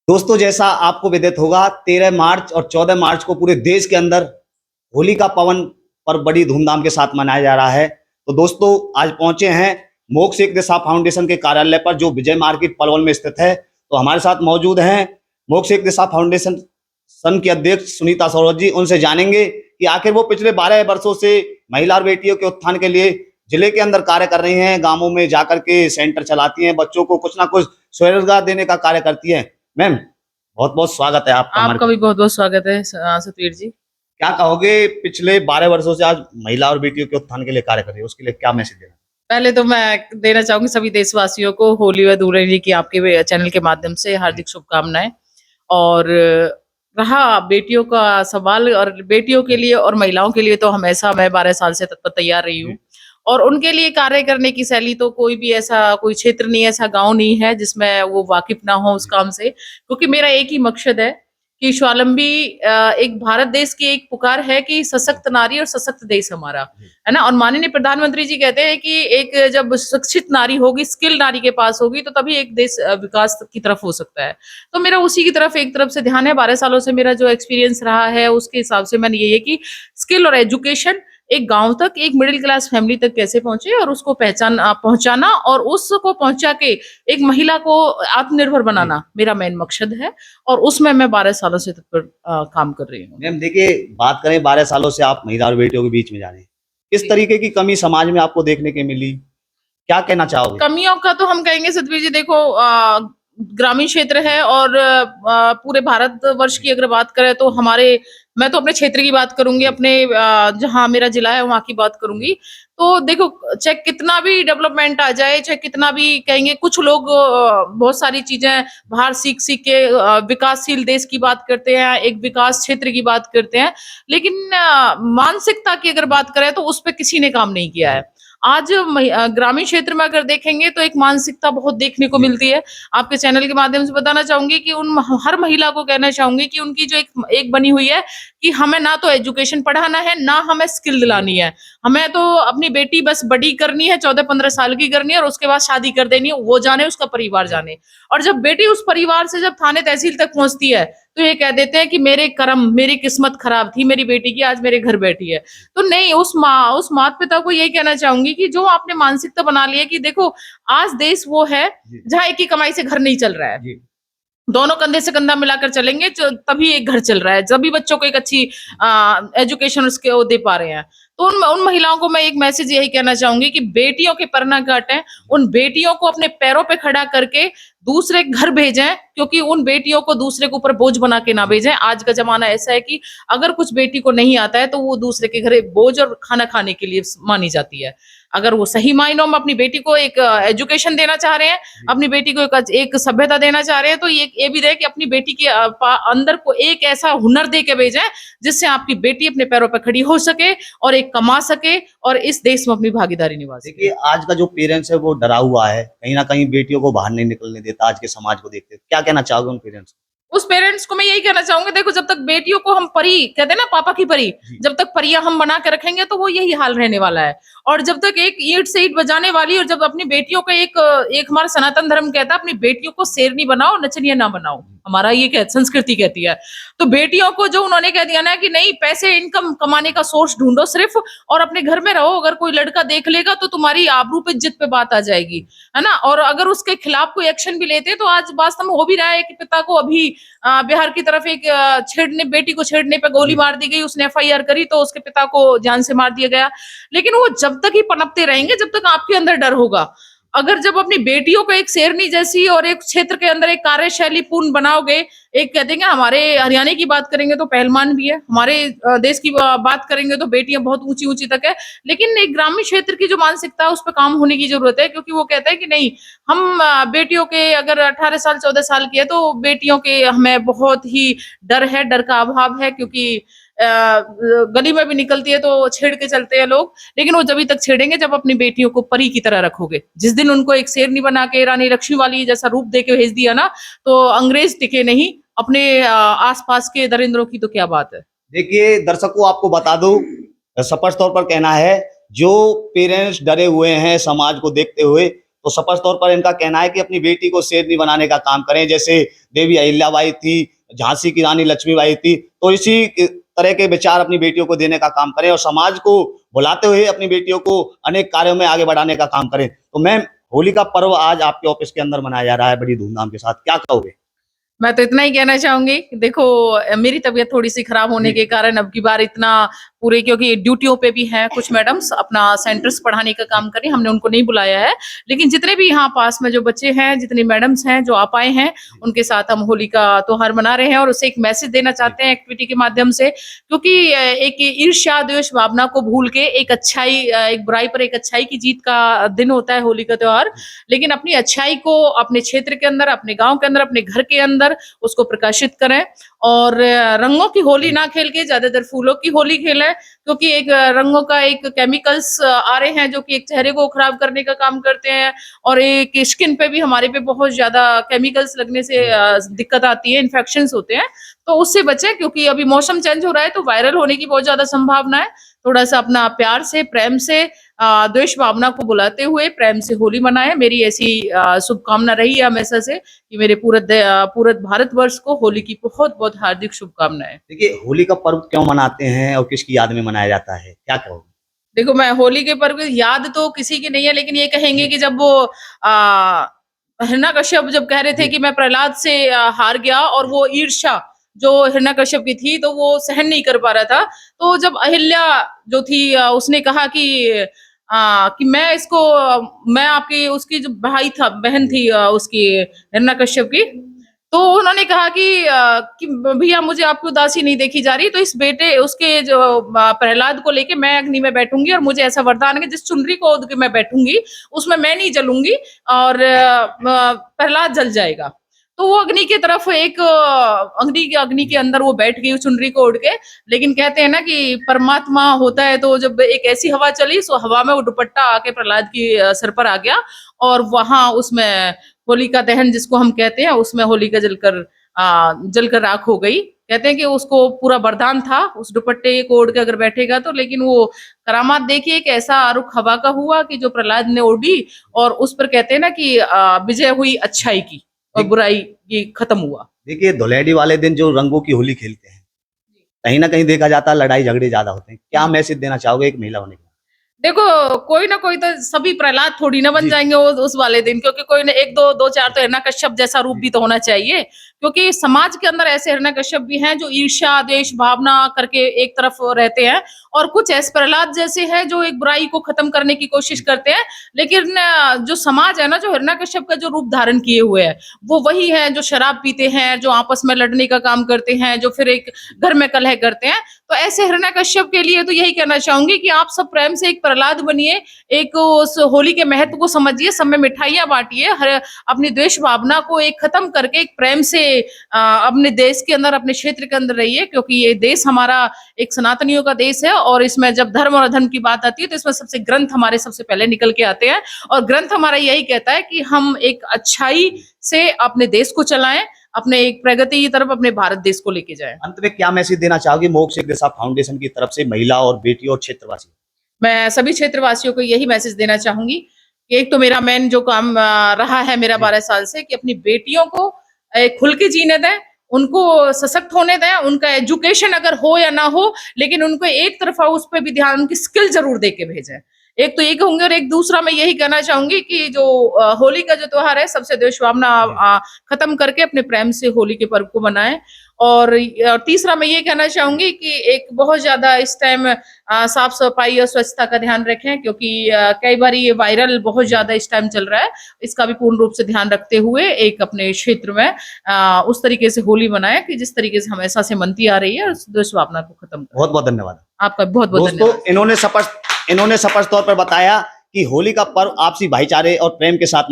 दोस्तों, जैसा आपको विदित होगा, 13 मार्च और 14 मार्च को पूरे देश के अंदर होली का पावन पर्व बड़ी धूमधाम के साथ मनाया जा रहा है। तो दोस्तों, आज पहुंचे हैं मोक्ष एक दिशा फाउंडेशन के कार्यालय पर, जो विजय मार्केट पलवल में स्थित है। तो हमारे साथ मौजूद हैं मोक्ष एक दिशा फाउंडेशन सन की अध्यक्ष सुनीता सौरभ जी। उनसे जानेंगे कि आखिर वो पिछले 12 वर्षों से महिला और बेटियों के उत्थान के लिए जिले के अंदर कार्य कर रही हैं, गांवों में जाकर के सेंटर चलाती हैं, बच्चों को कुछ ना कुछ स्वरोजगार देने का कार्य करती हैं। मैम, बहुत बहुत स्वागत है आपका। आपका भी बहुत बहुत स्वागत है सतवीर जी। क्या कहोगे, पिछले 12 वर्षों से आज महिला और बेटियों के उत्थान के लिए कार्य कर रही है, उसके लिए क्या मैसेज देना? पहले तो मैं देना चाहूंगी सभी देशवासियों को होली व धूलेरी की आपके चैनल के माध्यम से हार्दिक शुभकामनाएं। और रहा बेटियों का सवाल, और बेटियों के लिए और महिलाओं के लिए तो हमेशा मैं 12 साल से तत्पर तैयार रही हूँ। और उनके लिए कार्य करने की शैली तो कोई भी ऐसा कोई क्षेत्र नहीं, ऐसा गांव नहीं है जिसमें वो वाकिफ ना हो उस काम से, क्योंकि मेरा एक ही मकसद है कि स्वावलंबी एक भारत देश की एक पुकार है कि सशक्त नारी और सशक्त देश हमारा, है ना। और माननीय प्रधानमंत्री जी कहते हैं कि एक जब शिक्षित नारी होगी, स्किल नारी के पास होगी, तो तभी एक देश विकास की तरफ हो सकता है। तो मेरा उसी की तरफ एक तरफ से ध्यान है। 12 सालों से मेरा जो एक्सपीरियंस रहा है उसके हिसाब से मैंने ये है कि स्किल और एजुकेशन एक गांव तक, एक मिडिल क्लास फैमिली तक कैसे पहुंचे और उसको पहुंचाना और उसको पहुंचा के एक महिला को आत्मनिर्भर बनाना मेरा मेन मकसद है। और उसमें मैं 12 सालों से तत्पर काम कर रही हूँ। मैम देखिए, बात करें 12 सालों से आप महिला और बेटियों के बीच में जा रहे हैं, किस तरीके की कमी समाज में आपको देखने के मिली, क्या कहना चाहोगे? कमियों का तो हम कहेंगे सतवीर जी, देखो ग्रामीण क्षेत्र है और पूरे भारत वर्ष की अगर बात करें तो मैं तो अपने क्षेत्र की बात करूंगी, अपने जहां मेरा जिला है वहां की बात करूंगी। तो देखो, चाहे कितना भी डेवलपमेंट आ जाए, चाहे कितना भी कहेंगे, कुछ लोग बहुत सारी चीजें बाहर सीख सीख के विकासशील देश की बात करते हैं, एक विकास क्षेत्र की बात करते हैं, लेकिन मानसिकता की अगर बात करें तो उस पर किसी ने काम नहीं किया है। आज ग्रामीण क्षेत्र में अगर देखेंगे तो एक मानसिकता बहुत देखने को मिलती है। आपके चैनल के माध्यम से बताना चाहूंगी कि हर महिला को कहना चाहूंगी कि उनकी जो एक बनी हुई है कि हमें ना तो एजुकेशन पढ़ाना है, ना हमें स्किल दिलानी है। हमें तो अपनी बेटी बस बड़ी करनी है, 14-15 साल की करनी है और उसके बाद शादी कर देनी है, वो जाने, उसका परिवार जाने। और जब बेटी उस परिवार से जब थाने तहसील तक पहुंचती है तो ये कह देते हैं कि मेरे कर्म, मेरी किस्मत खराब थी मेरी बेटी की, आज मेरे घर बैठी है। तो नहीं, उस माता पिता को यही कहना चाहूंगी कि जो आपने मानसिकता बना ली है कि देखो, आज देश वो है जहाँ एक ही कमाई से घर नहीं चल रहा है, दोनों कंधे से कंधा मिलाकर चलेंगे तभी एक घर चल रहा है, तभी बच्चों को एक अच्छी एजुकेशन उसके वो दे पा रहे हैं। तो उन महिलाओं को मैं एक मैसेज यही कहना चाहूंगी कि बेटियों के पर ना काटें, उन बेटियों को अपने पैरों पे खड़ा करके दूसरे घर भेजें, क्योंकि उन बेटियों को दूसरे के ऊपर बोझ बना के ना भेजें। आज का जमाना ऐसा है कि अगर कुछ बेटी को नहीं आता है तो वो दूसरे के घर बोझ और खाना खाने के लिए मानी जाती है। अगर वो सही मायनों में अपनी बेटी को एक एजुकेशन देना चाह रहे हैं, अपनी बेटी को एक सभ्यता देना चाह रहे हैं, तो ये भी रहे कि अपनी बेटी के अंदर को एक ऐसा हुनर दे के भेजें जिससे आपकी बेटी अपने पैरों पर खड़ी हो सके और एक कमा सके और इस देश में अपनी भागीदारी निभा सके। देखिए, आज का जो पेरेंट्स है वो डरा हुआ है, कहीं ना कहीं बेटियों को बाहर नहीं निकलने देता आज के समाज को देखते। क्या कहना चाहोगे उन पेरेंट्स को? उस पेरेंट्स को मैं यही कहना चाहूंगी, देखो, जब तक बेटियों को हम परी कहते हैं ना, पापा की परी, जब तक परियां हम बना के रखेंगे तो वो यही हाल रहने वाला है। और जब तक एक ईंट से ईंट बजाने वाली, और जब अपनी बेटियों को एक हमारा सनातन धर्म कहता है अपनी बेटियों को शेरनी बनाओ, नचनिया ना बनाओ, हमारा ये संस्कृति कहती है। तो बेटियों को जो उन्होंने कह दिया ना कि नहीं, पैसे इनकम कमाने का सोर्स ढूंढो सिर्फ, और अपने घर में रहो, अगर कोई लड़का देख लेगा तो तुम्हारी आबरू पे इज्जत पे बात आ जाएगी, है ना। और अगर उसके खिलाफ कोई एक्शन भी लेते तो आज वास्तव में हो भी रहा है कि पिता को अभी बिहार की तरफ एक बेटी को छेड़ने पे गोली मार दी गई, उसने FIR करी तो उसके पिता को जान से मार दिया गया। लेकिन वो जब तक ही पनपते रहेंगे जब तक आपके अंदर डर होगा। अगर जब अपनी बेटियों को एक शेरनी जैसी और एक क्षेत्र के अंदर एक कार्यशैली पूर्ण बनाओगे, एक कहते हैं हमारे हरियाणा की बात करेंगे तो पहलवान भी है, हमारे देश की बात करेंगे तो बेटियां बहुत ऊंची ऊंची तक है, लेकिन एक ग्रामीण क्षेत्र की जो मानसिकता है उस पर काम होने की जरूरत है। क्योंकि वो कहते हैं कि नहीं, हम बेटियों के अगर 18 साल 14 साल की है तो बेटियों के हमें बहुत ही डर है, डर का अभाव है, क्योंकि गली में भी निकलती है तो छेड़ के चलते हैं लोग। लेकिन वो जब तक छेड़ेंगे जब अपनी बेटियों को परी की तरह रखोगे। जिस दिन उनको एक शेरनी बना के रानी लक्ष्मी वाली जैसा रूप दे के भेज दिया ना, तो अंग्रेज टिके नहीं, अपने आसपास के दरिंद्रों की तो क्या बात है। देखिए दर्शकों, आपको बता दूं, स्पष्ट तौर पर कहना है, जो पेरेंट्स डरे हुए हैं समाज को देखते हुए, तो स्पष्ट तौर पर इनका कहना है कि अपनी बेटी को शेरनी बनाने का काम करें, जैसे देवी अहिल्याबाई थी, झांसी की रानी लक्ष्मीबाई थी। तो इसी तरह के विचार अपनी बेटियों को देने का काम करें और समाज को भुलाते हुए अपनी बेटियों को अनेक कार्यों में आगे बढ़ाने का काम करें। तो मैम, होली का पर्व आज आपके ऑफिस के अंदर मनाया जा रहा है बड़ी धूमधाम के साथ, क्या कहोगे? मैं तो इतना ही कहना चाहूंगी, देखो मेरी तबीयत थोड़ी सी खराब होने के कारण अब की बार इतना पूरे, क्योंकि ड्यूटियों पे भी हैं कुछ मैडम्स, अपना सेंटर्स पढ़ाने का काम करें, हमने उनको नहीं बुलाया है। लेकिन जितने भी यहाँ पास में जो बच्चे हैं, जितनी मैडम्स हैं जो आप आए हैं, उनके साथ हम होली का त्योहार मना रहे हैं और उससे एक मैसेज देना चाहते हैं एक्टिविटी के माध्यम से। क्योंकि एक ईर्ष्या द्वेष भावना को भूल के एक अच्छाई, एक बुराई पर एक अच्छाई की जीत का दिन होता है होली का त्योहार। लेकिन अपनी अच्छाई को अपने क्षेत्र के अंदर, अपने गाँव के अंदर, अपने घर के अंदर उसको प्रकाशित करें और रंगों की होली ना खेल के ज्यादातर फूलों की होली खेलें। क्योंकि एक रंगों का एक केमिकल्स आ रहे हैं जो कि एक चेहरे को खराब करने का काम करते हैं और एक स्किन पे भी हमारे पे बहुत ज्यादा केमिकल्स लगने से दिक्कत आती है, इन्फेक्शंस होते हैं। तो उससे बचें, क्योंकि अभी मौसम चेंज हो रहा है तो वायरल होने की बहुत ज्यादा संभावना है। थोड़ा सा अपना प्यार से, प्रेम से, द्वेष भावना को बुलाते हुए प्रेम से होली मनाएं। मेरी ऐसी शुभकामना रही है हमेशा से कि मेरे पूरे भारतवर्ष को होली की बहुत बहुत हार्दिक शुभकामनाएं। देखिए, होली का पर्व क्यों मनाते हैं और किसकी याद में मनाया जाता है, क्या कहोगे? देखो, मैं होली के पर्व की याद तो किसी की नहीं है, लेकिन ये कहेंगे कि जब वो हिरण्यकश्यप जब कह रहे थे कि मैं प्रहलाद से हार गया और वो ईर्ष्या जो हिरण्यकश्यप की थी तो वो सहन नहीं कर पा रहा था। तो जब अहिल्या जो थी उसने कहा कि मैं आपकी, उसकी जो बहन थी उसकी हिरण्यकश्यप की, तो उन्होंने कहा कि भैया मुझे आपकी उदासी नहीं देखी जा रही, तो इस बेटे उसके जो प्रहलाद को लेके मैं अग्नि में बैठूंगी और मुझे ऐसा वरदान है कि जिस चुनरी को ओढ़ के मैं बैठूंगी उसमें मैं नहीं जलूंगी और प्रहलाद जल जाएगा। तो वो अग्नि की तरफ एक अग्नि के अंदर वो बैठ गई उस चुनरी को ओढ़ के। लेकिन कहते हैं ना कि परमात्मा होता है, तो जब एक ऐसी हवा चली, सो हवा में वो दुपट्टा आके प्रहलाद की सर पर आ गया और वहां उसमें होलिका दहन जिसको हम कहते हैं, उसमें होलिका जलकर राख हो गई। कहते हैं कि उसको पूरा वरदान था उस दुपट्टे को ओढ़ के अगर बैठेगा तो। लेकिन वो करामात देखिए, एक ऐसा रुख हवा का हुआ कि जो प्रहलाद ने ओढ़ी और उस पर कहते हैं ना कि विजय हुई अच्छाई की और बुराई की खत्म हुआ। देखिए, धुलेंडी वाले दिन जो रंगों की होली खेलते हैं, कहीं ना कहीं देखा जाता है लड़ाई झगड़े ज्यादा होते हैं। क्या मैसेज देना चाहोगे एक महिला होने के? देखो, कोई ना कोई तो सभी प्रहलाद थोड़ी ना बन जाएंगे उस वाले दिन, क्योंकि कोई ना एक दो चार तो हिरण्यकश्यप जैसा रूप भी तो होना चाहिए। क्योंकि समाज के अंदर ऐसे हिरण्यकश्यप भी हैं जो ईर्ष्या द्वेष भावना करके एक तरफ रहते हैं और कुछ ऐसे प्रहलाद जैसे हैं जो एक बुराई को खत्म करने की कोशिश करते हैं। लेकिन जो समाज है ना, जो हिरण्यकश्यप का जो रूप धारण किए हुए है, वो वही है जो शराब पीते हैं, जो आपस में लड़ने का काम करते हैं, जो फिर एक घर में कलह करते हैं। तो ऐसे हिरण्यकश्यप के लिए तो यही कहना चाहूंगी कि आप सब प्रेम से एक प्रहलाद बनिए, एक उस होली के महत्व को समझिए, सब में मिठाइयां बांटिए, अपनी द्वेष भावना को एक खत्म करके एक प्रेम से अपने देश के अंदर, अपने क्षेत्र के अंदर रहिए। क्योंकि ये देश हमारा एक सनातनियों का देश है और इसमें जब धर्म और अधर्म की बात आती है तो इसमें सबसे ग्रंथ हमारे सबसे पहले निकल के आते हैं और ग्रंथ हमारा यही कहता है कि हम एक अच्छाई से अपने देश को चलाएं, अपने एक प्रगति की तरफ अपने भारत देश को लेके जाएं। अंत में क्या मैसेज देना चाहोगे मोक्ष एक दिशा फाउंडेशन की तरफ से महिला और बेटी और क्षेत्रवासी? मैं सभी क्षेत्रवासियों को यही मैसेज देना चाहूंगी कि एक तो मेरा मेन जो काम रहा है मेरा 12 साल से, कि अपनी बेटियों को खुल के जीने दें, उनको सशक्त होने दें। उनका एजुकेशन अगर हो या ना हो, लेकिन उनको एक तरफा उस पर भी ध्यान, उनकी स्किल जरूर दे के भेजें। एक तो ये कहूंगी और एक दूसरा मैं यही कहना चाहूंगी कि जो होली का जो त्योहार है, सबसे द्वेष भावना खत्म करके अपने प्रेम से होली के पर्व को मनाएं। और तीसरा मैं ये कहना चाहूंगी कि एक बहुत ज्यादा इस टाइम साफ सफाई और स्वच्छता का ध्यान रखें, क्योंकि कई बार ये वायरल बहुत ज्यादा इस टाइम चल रहा है। इसका भी पूर्ण रूप से ध्यान रखते हुए एक अपने क्षेत्र में उस तरीके से होली मनाएं कि जिस तरीके से हमेशा से मनती आ रही है, उस द्वेष भावना को खत्म करें। बहुत बहुत धन्यवाद आपका बहुत बहुत दोस्तों। धन्यवाद। इन्होंने स्पष्ट तौर पर बताया कि होली का पर्व आपसी भाईचारे और प्रेम के साथ